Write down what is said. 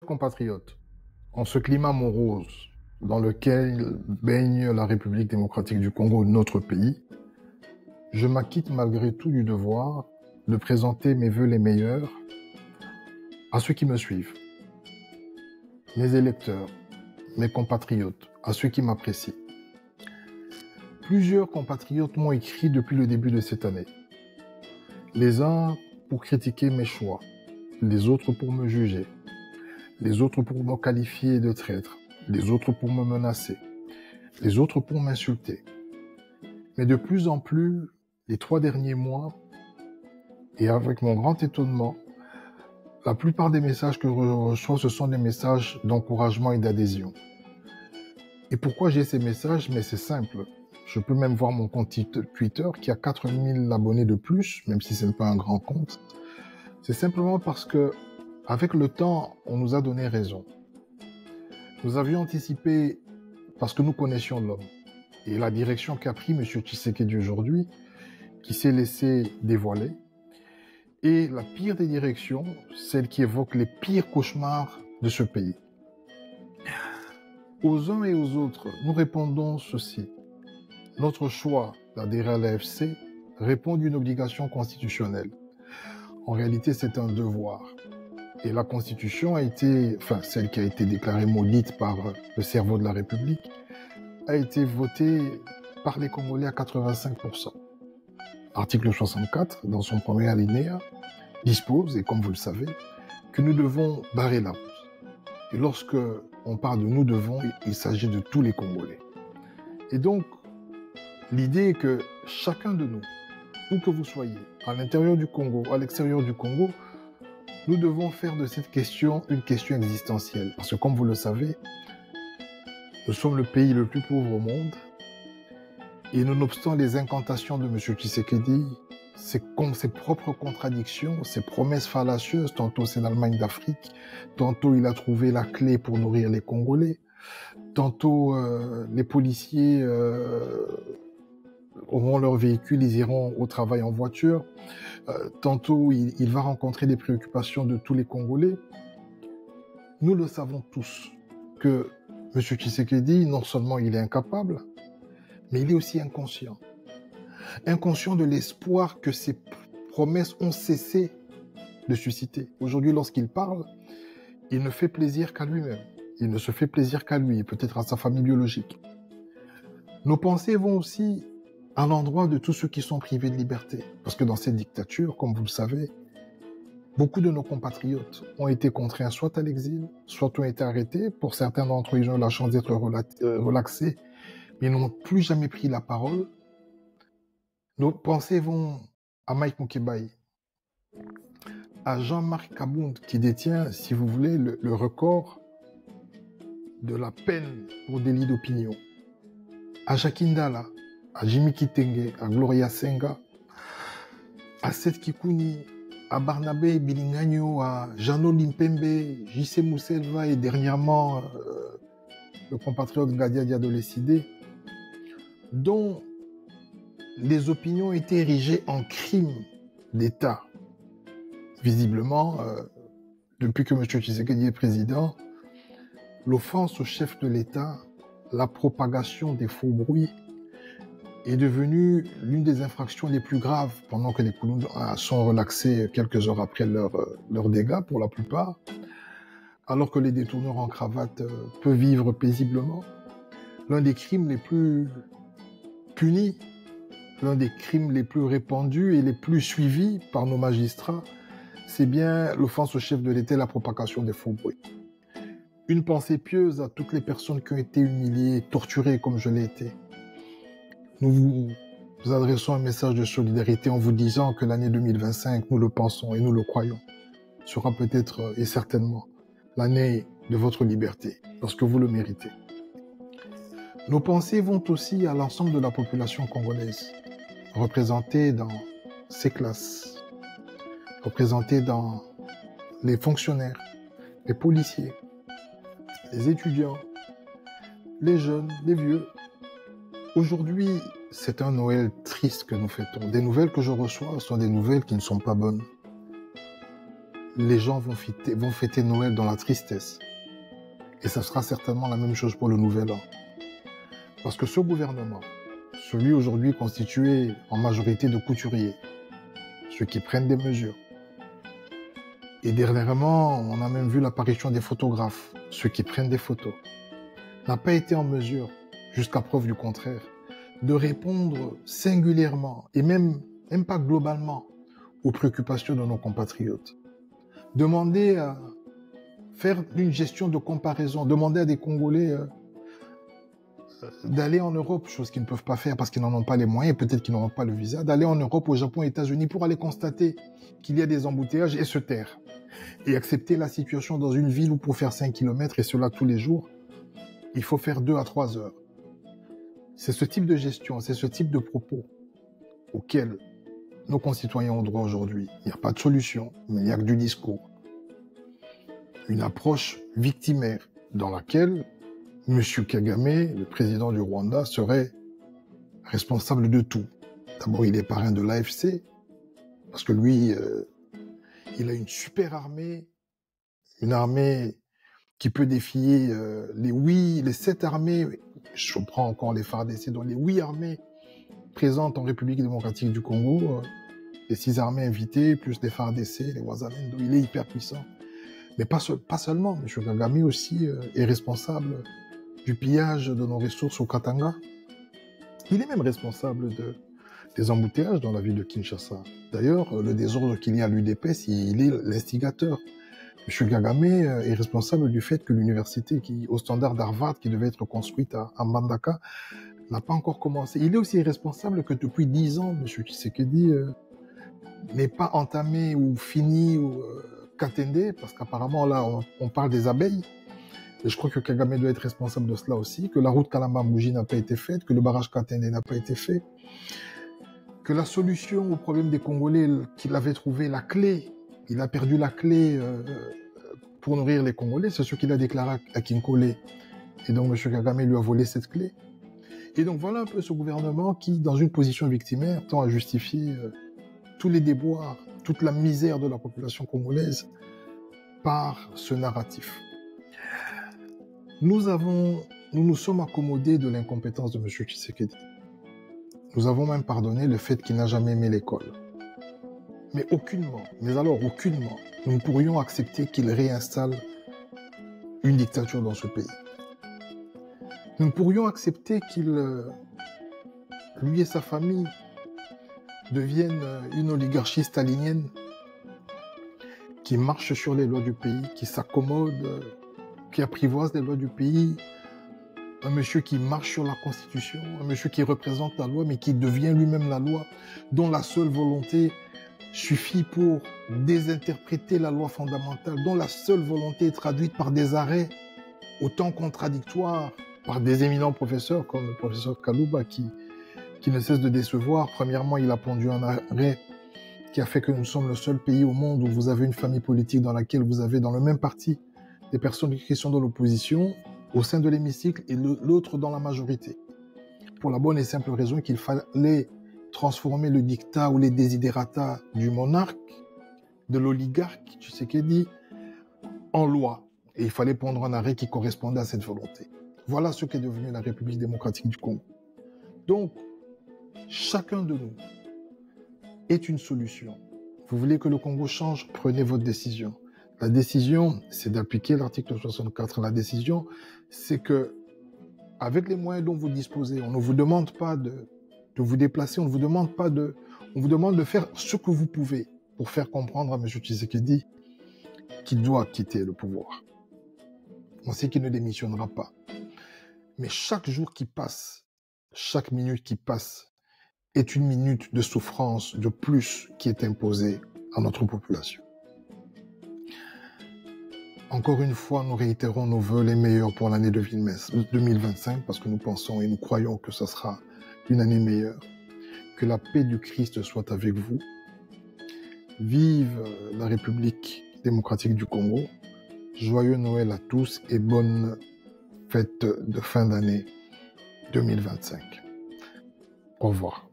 compatriotes, en ce climat morose dans lequel baigne la République démocratique du Congo, notre pays, je m'acquitte malgré tout du devoir de présenter mes vœux les meilleurs à ceux qui me suivent, mes électeurs, mes compatriotes, à ceux qui m'apprécient. Plusieurs compatriotes m'ont écrit depuis le début de cette année. Les uns pour critiquer mes choix, les autres pour me juger, les autres pour me qualifier de traître, les autres pour me menacer, les autres pour m'insulter. Mais de plus en plus, les 3 derniers mois, et avec mon grand étonnement, la plupart des messages que je reçois, ce sont des messages d'encouragement et d'adhésion. Et pourquoi j'ai ces messages? Mais c'est simple. Je peux même voir mon compte Twitter qui a 4000 abonnés de plus, même si ce n'est pas un grand compte. C'est simplement parce que, avec le temps, on nous a donné raison. Nous avions anticipé parce que nous connaissions l'homme. Et la direction qu'a pris M. Tshisekedi aujourd'hui, qui s'est laissé dévoiler, est la pire des directions, celle qui évoque les pires cauchemars de ce pays. Aux uns et aux autres, nous répondons ceci. Notre choix d'adhérer à l'AFC répond d'une obligation constitutionnelle. En réalité, c'est un devoir. Et la Constitution a été, celle qui a été déclarée maudite par le cerveau de la République, a été votée par les Congolais à 85%. Article 64, dans son premier alinéa, dispose, et comme vous le savez, que nous devons barrer la route. Et lorsque on parle de nous devons, il s'agit de tous les Congolais. Et donc, l'idée est que chacun de nous, où que vous soyez, à l'intérieur du Congo, à l'extérieur du Congo, nous devons faire de cette question une question existentielle. Parce que comme vous le savez, nous sommes le pays le plus pauvre au monde. Et nonobstant les incantations de M. Tshisekedi, ses propres contradictions, ses promesses fallacieuses, tantôt c'est l'Allemagne d'Afrique, tantôt il a trouvé la clé pour nourrir les Congolais, tantôt les policiers auront leur véhicule, ils iront au travail en voiture, tantôt il va rencontrer les préoccupations de tous les Congolais. Nous le savons tous que M. Tshisekedi, non seulement il est incapable, mais il est aussi inconscient. Inconscient de l'espoir que ses promesses ont cessé de susciter. Aujourd'hui, lorsqu'il parle, il ne fait plaisir qu'à lui-même. Il ne se fait plaisir qu'à lui, et peut-être à sa famille biologique. Nos pensées vont aussi à l'endroit de tous ceux qui sont privés de liberté. Parce que dans cette dictature, comme vous le savez, beaucoup de nos compatriotes ont été contraints soit à l'exil, soit ont été arrêtés. Pour certains d'entre eux, ils ont eu la chance d'être relaxés, mais ils n'ont plus jamais pris la parole. Nos pensées vont à Mike Mukebai, à Jean-Marc Kabound, qui détient, si vous voulez, le record de la peine pour délit d'opinion, à Jakindala, à Jimmy Kitenge, à Gloria Senga, à Seth Kikouni, à Barnabé Bilingagno, à Jano Limpembe, J.C. Mousselva et dernièrement le compatriote Gadia Diadoleside, dont les opinions étaient érigées en crime d'État. Visiblement, depuis que M. Tshisekedi est président, l'offense au chef de l'État, la propagation des faux bruits, est devenue l'une des infractions les plus graves pendant que les Koulounds sont relaxés quelques heures après leurs dégâts pour la plupart, alors que les détourneurs en cravate peuvent vivre paisiblement. L'un des crimes les plus punis, l'un des crimes les plus répandus et les plus suivis par nos magistrats, c'est bien l'offense au chef de l'État et la propagation des faux bruits. Une pensée pieuse à toutes les personnes qui ont été humiliées, torturées comme je l'ai été. Nous vous adressons un message de solidarité en vous disant que l'année 2025, nous le pensons et nous le croyons, sera peut-être et certainement l'année de votre liberté, parce que vous le méritez. Nos pensées vont aussi à l'ensemble de la population congolaise, représentée dans ces classes, représentée dans les fonctionnaires, les policiers, les étudiants, les jeunes, les vieux. Aujourd'hui, c'est un Noël triste que nous fêtons. Des nouvelles que je reçois sont des nouvelles qui ne sont pas bonnes. les gens vont fêter Noël dans la tristesse. Et ça sera certainement la même chose pour le Nouvel An. Parce que ce gouvernement, celui aujourd'hui constitué en majorité de couturiers, ceux qui prennent des mesures, et dernièrement, on a même vu l'apparition des photographes, ceux qui prennent des photos, n'a pas été en mesure, jusqu'à preuve du contraire, de répondre singulièrement, et même pas globalement, aux préoccupations de nos compatriotes. Demander à faire une gestion de comparaison, demander à des Congolais d'aller en Europe, chose qu'ils ne peuvent pas faire parce qu'ils n'en ont pas les moyens, peut-être qu'ils n'auront pas le visa, d'aller en Europe, au Japon, aux États-Unis pour aller constater qu'il y a des embouteillages et se taire. Et accepter la situation dans une ville où pour faire 5 km, et cela tous les jours, il faut faire 2 à 3 heures. C'est ce type de gestion, c'est ce type de propos auxquels nos concitoyens ont droit aujourd'hui. Il n'y a pas de solution, mais il n'y a que du discours. Une approche victimaire dans laquelle M. Kagame, le président du Rwanda, serait responsable de tout. D'abord, il est parrain de l'AFC, parce que lui, il a une super armée, une armée qui peut défier les 7 armées, je prends encore les FARDC, donc les 8 armées présentes en République démocratique du Congo, les 6 armées invitées, plus les FARDC, les Wazalendo, il est hyper puissant. Mais pas seulement, M. Kagame aussi est responsable du pillage de nos ressources au Katanga. Il est même responsable des embouteillages dans la ville de Kinshasa. D'ailleurs, le désordre qu'il y a à l'UDPS, il est l'instigateur. M. Kagame est responsable du fait que l'université au standard d'Harvard, qui devait être construite à Mbandaka, n'a pas encore commencé. Il est aussi responsable que depuis 10 ans, M. Tshisekedi n'est pas entamé ou fini Katende, parce qu'apparemment là, on parle des abeilles. Et je crois que Kagame doit être responsable de cela aussi, que la route Kalamba-Mouji n'a pas été faite, que le barrage Katende n'a pas été fait, que la solution au problème des Congolais, qu'il avait trouvé la clé, il a perdu la clé pour nourrir les Congolais, c'est ce qu'il a déclaré à Kinkole. Et donc M. Kagame lui a volé cette clé. Et donc voilà un peu ce gouvernement qui, dans une position victimaire, tend à justifier tous les déboires, toute la misère de la population congolaise par ce narratif. Nous nous sommes accommodés de l'incompétence de M. Tshisekedi. Nous avons même pardonné le fait qu'il n'a jamais aimé l'école. Mais aucunement, nous ne pourrions accepter qu'il réinstalle une dictature dans ce pays. Nous ne pourrions accepter qu'il, lui et sa famille, deviennent une oligarchie stalinienne qui marche sur les lois du pays, qui s'accommode, qui apprivoise les lois du pays, un monsieur qui marche sur la Constitution, un monsieur qui représente la loi, mais qui devient lui-même la loi, dont la seule volonté suffit pour désinterpréter la loi fondamentale, dont la seule volonté est traduite par des arrêts autant contradictoires, par des éminents professeurs comme le professeur Kalouba qui ne cesse de décevoir. Premièrement, il a pondu un arrêt qui a fait que nous sommes le seul pays au monde où vous avez une famille politique dans laquelle vous avez dans le même parti des personnes qui sont dans l'opposition au sein de l'hémicycle et l'autre dans la majorité. Pour la bonne et simple raison qu'il fallait transformer le dictat ou les désidérata du monarque, de l'oligarque, Tshisekedi, en loi. Et il fallait prendre un arrêt qui correspondait à cette volonté. Voilà ce qu'est devenu la République démocratique du Congo. Donc, chacun de nous est une solution. Vous voulez que le Congo change, prenez votre décision. La décision, c'est d'appliquer l'article 64. La décision, c'est que, avec les moyens dont vous disposez, on ne vous demande pas de vous déplacer, on vous demande de faire ce que vous pouvez pour faire comprendre à M. Tshisekedi qu'il doit quitter le pouvoir. On sait qu'il ne démissionnera pas. Mais chaque jour qui passe, chaque minute qui passe, est une minute de souffrance de plus qui est imposée à notre population. Encore une fois, nous réitérons nos vœux les meilleurs pour l'année 2025 parce que nous pensons et nous croyons que ce sera une année meilleure. Que la paix du Christ soit avec vous. Vive la République démocratique du Congo. Joyeux Noël à tous et bonne fête de fin d'année 2025. Au revoir.